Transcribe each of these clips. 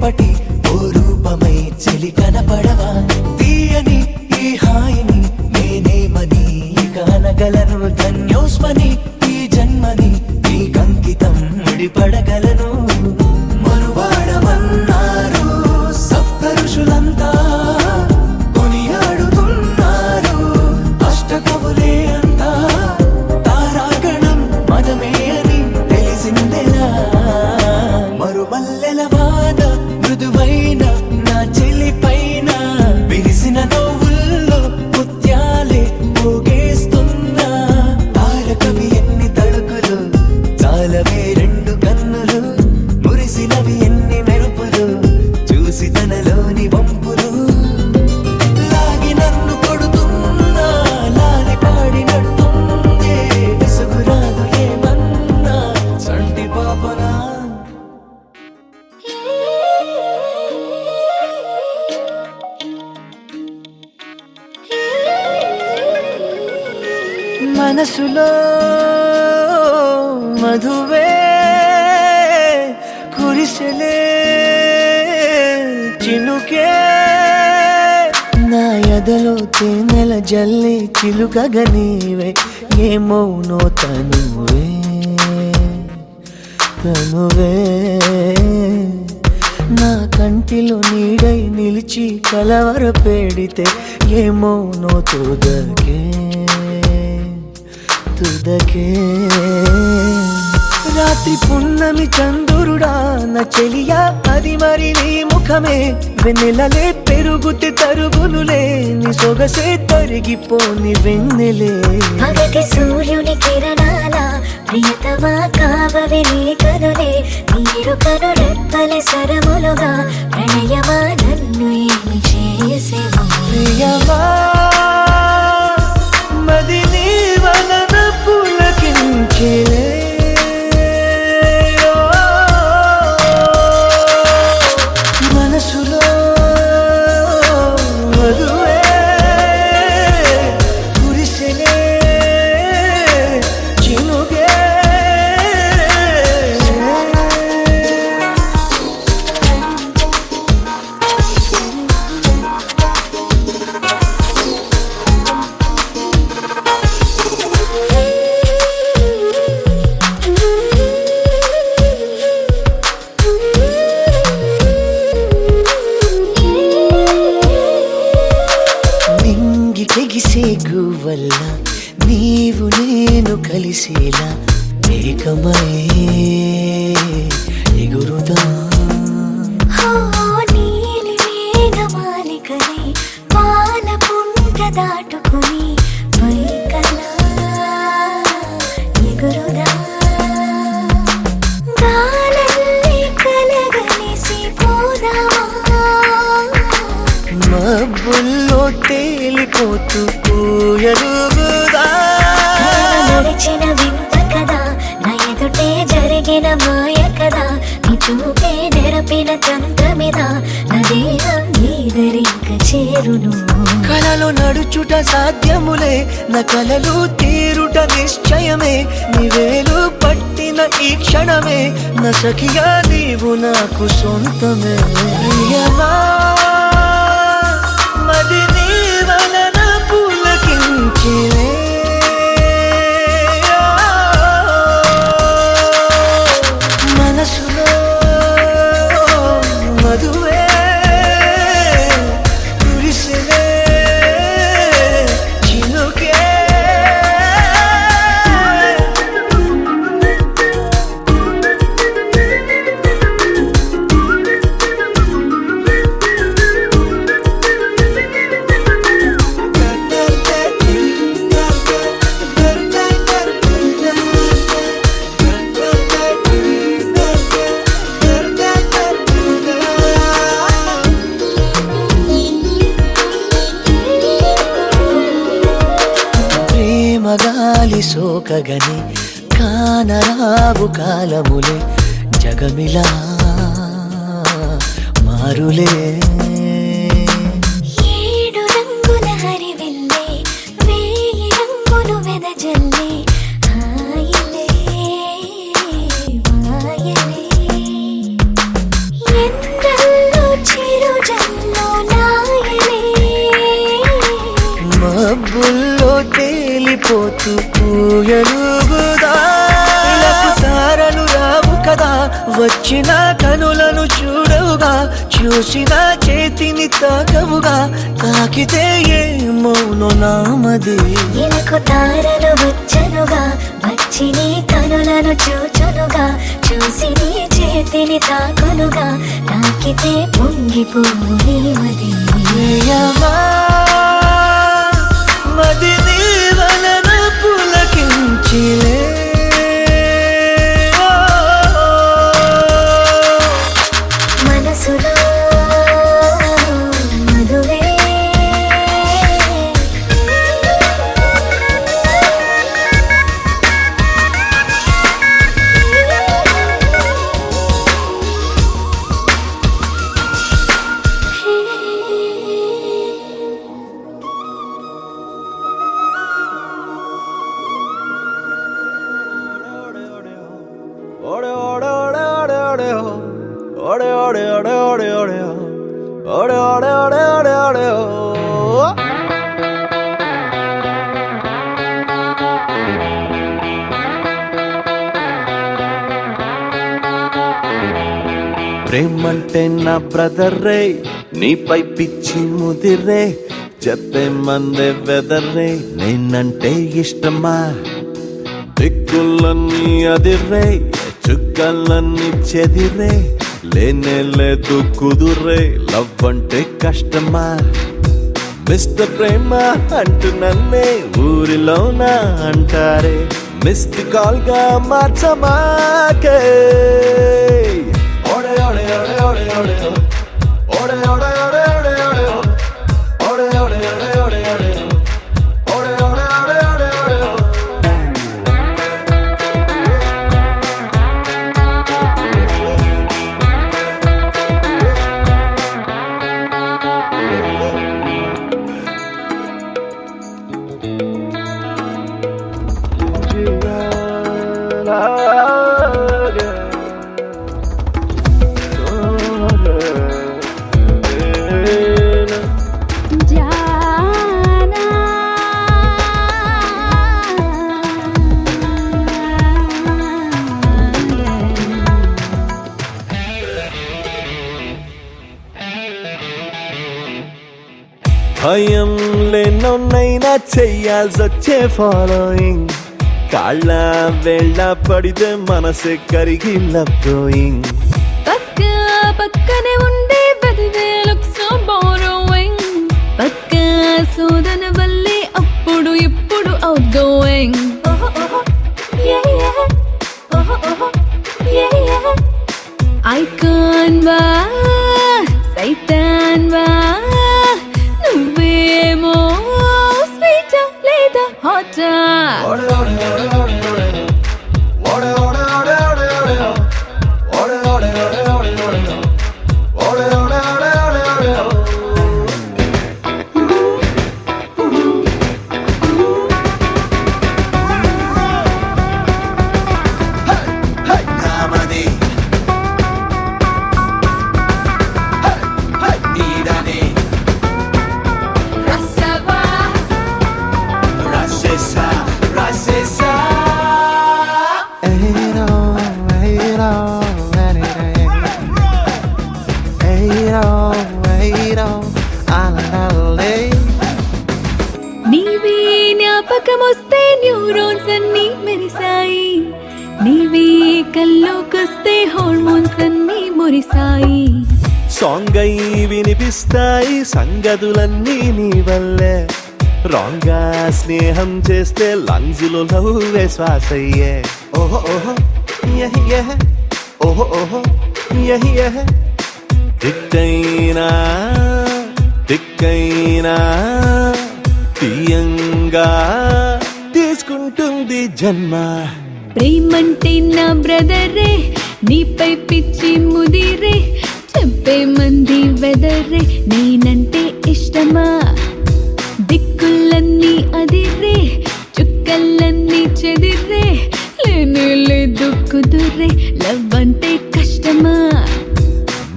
రేపటి ఓ రూపమై చెలి కనపడవా తీయని ఈ హాయిని నేనేమని కానగలను ధన్యోస్మని ఈ జన్మని ఈ కంకితం ముడిపడగలను మనువాడమన్నారు సప్త ఋషులంతా కొనియాడుతున్నారు అష్టకవులే అంతా తారాగణం మనమే అని తెలిసిందెలా మరుమల్లెల వాన మృదువైన నా చెలి పైన విరిసిన నవ్వుల్లో ముత్యాలే పోగేస్తున్నా తారకవి ఎన్ని తడుకులు చాలవే రెండు కన్నులు మురిసినవి ఎన్ని మెరుపులు చూసి తనలోని వంపులు లాగి నన్ను కొడుతున్నా లాలి పాడినట్టుందే విసుగురాదు ఏమన్నా చంటి పాపనా మనసులో మధువే కురిసెలే చినుకే నా ఎదలో తేనెల జల్లి చిలుకగా నీవే ఏమౌనో తనువే తనువే నా కంటిలో నీడై నిలిచి కలవర పెడితే ఏమౌనో తుదకే తుదకే రాత్రి పున్నమి చంద్రుడా నా చెలియా అది మరి నీ ముఖమే వెన్నెలలే పెరుగుతే తరుగులులే నీ సొగసే తరిగిపోని వెన్నెలే పగటి సూర్యుని కిరణాల ప్రియతమా కావవి నీ కనులే నీరు కను రెప్పలే సరములుగా ప్రణయమా నన్ను ఏమి చేసేవా ప్రియమా మది నీ వలన పులకించేలే మనసులో మధువే కురిసెలే చినుగే తెగిసే గువల్ల నీవు నేను కలిసేలా ఏకమై ఎగురుదా నీలి మేఘమాలికలై పాల పుంట దాటుకుని పైకలా ఎగురుదా గాలల్లి కలగలిసి పోదామా మబ్బుల్లో తేలిపోతూ ఎరుగుదా నడిచిన వింత కదా నా ఎదుటే జరిగిన మాయ కదా నీ చూపే నెరపిన తంత్రమిదా నా దేహం నీదరింక చేరును కలలో నడుచుట సాధ్యములే నా కలలు తీరుట నిశ్చయమే నివేలు పట్టిన ఈ క్షణమే నా సఖియా నీవు నాకు సొంతమే ప్రియమా మది నీ వలన పులకించేలే మనసులో మధువే కురిసెలే చినుకే మగాలి సోకగని కానరావు కాలములే జగమిలా మారులే ఏడు రంగుల హరివిల్లే వేయి రంగులు వెదజల్లే హాయిలే మాయలే ఎండల్లో చూసిన చేతిని తాకవుగా, తాకితే ఏమౌనో నామది. ఇలకు తారలు వచ్చనుగా, వచ్చి నీ కనులను చూచునుగా, చూసి నీ చేతిని తాకునుగా, తాకితే పొంగిపోవు నీ మది. ప్రియమా, మది నీ వలన పులకించిలే. మనసులో మధువే ప్రేమంటే నా బ్రదర్ రే, నీపై పిచ్చి ముదిరే, చెప్పే మందే వెదర్రే, నేనంటే ఇష్టమా. దిక్కులన్నీ అదిరే, చుక్కలన్నీ చెదిరే, లేనే లేదు కుదురే, లవ్ అంటే కష్టమా. మిస్టర్ ప్రేమ అంటూ నన్నే ఊరిలోన అంటారే, మిస్డ్ కాల్ గా మార్చమాకే. ఓడే ఓడే ఓడే ఓడే ఓడే ఓడే ఓడే ఓడే ఓడే ఓడే ఓడే ఓడే ఓడే ఓడే ఓడే ఓడే ఓడే ఓడే ఓడే. భయం లేనైనా చెయ్యాల్సొచ్చే ఫాలోయింగ్, కాళ్ళ వేళ్ళ పడితే మనసే కరిగి లవ్యింగ్. పక్కనే ఉండే బదివే లుక్ సో బోరోయింగ్, పక్క సోదన వల్లే అప్పుడు ఇప్పుడు అవుట్ గోయింగ్. ఐకాన్ వా సైతాన్ వా, నువ్వేమో స్వీటా లేదా హాటా. నీవే జ్ఞాపకమొస్తే న్యూరాన్స్ అన్నీ మెరిసాయి, నీవే కల్లోకొస్తే హార్మోన్స్ అన్నీ మురిసాయి. సాంగ్ అయి వినిపిస్తాయి సంగతులన్నీ నీ వల్లే, రాంగా స్నేహం చేస్తే లంగ్స్ లో లవ్వే శ్వాసయ్యే. ఓహో ఓహో యహి యహ, ఓహో ఓహో యహి యహ. దిక్కైనా దిక్కైనా తీయంగా తీసుకుంటుంది జన్మ. ప్రేమంటే నా బ్రదరే, నీపై పిచ్చి ముదిరే, చెప్పే మంది వెదరే, నేనంటే ఇష్టమా. దిక్కులన్నీ అదిరే, చుక్కలన్నీ చెదిరే, లేనే లేదు కుదురే, లవ్ అంటే కష్టమా.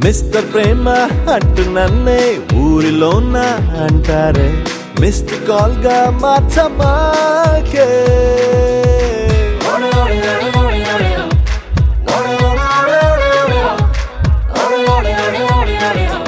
మిస్టర్ ప్రేమ అంటూ నన్నే ఊరిలోన అంటారే, మిస్డ్ కాల్ గా మార్చమాకే. ఓడే ఓడే ఓడే ఓడే ఓడే ఓడే ఓడే ఓడే ఓడే ఓడే ఓడే.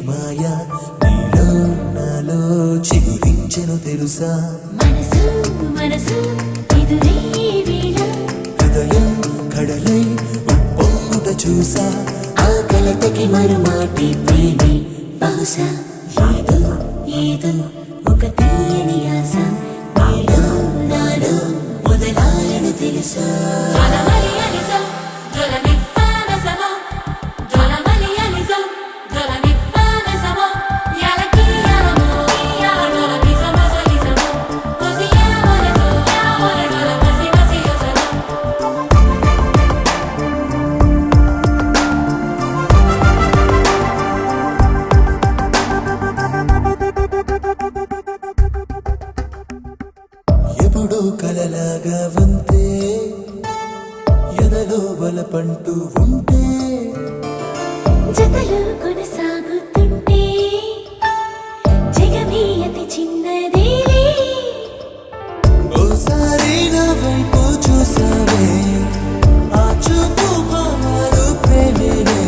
మాయ నీలో నాలో చిగురించెను తెలుసా మనసు మనసు ఎదురే వేళ హృదయం కడలై ఉప్పొంగుట చూసా ఆ కలతకి మరుమాటి ప్రేమి బహుశా ఏదో ఏదో ఒక తీయని ఆశ నీలో నాలో మొదలాయను తెలుసా ఎప్పుడూ కలలాగా వంతే ఎదలో వలపంటూ ఉంటే జతలు కొనసాగుతుంటే జగమే అతి చిన్నదేలే ఓసారి నా వైపు చూసావే ఆ చూపు మారు ప్రేమేనే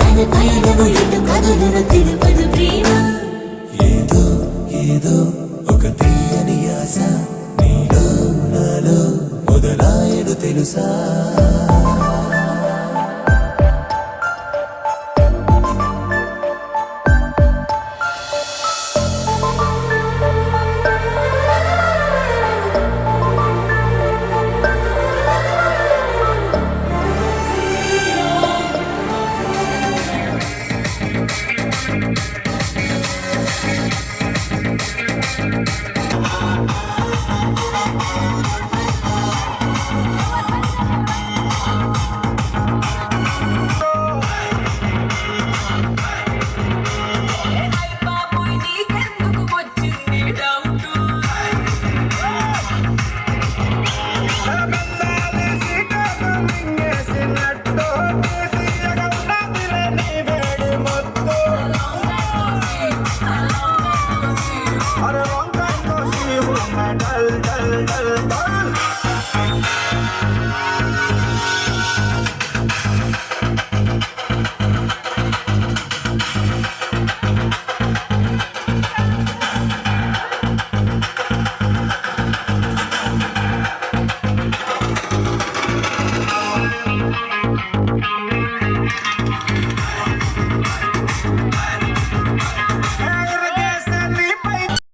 తన పయనము ఎటు కదులును తెలుపదు ప్రేమ ఏదో ఏదో ఒక తీయని ఆశ నీలో నాలో మొదలాయను తెలుసా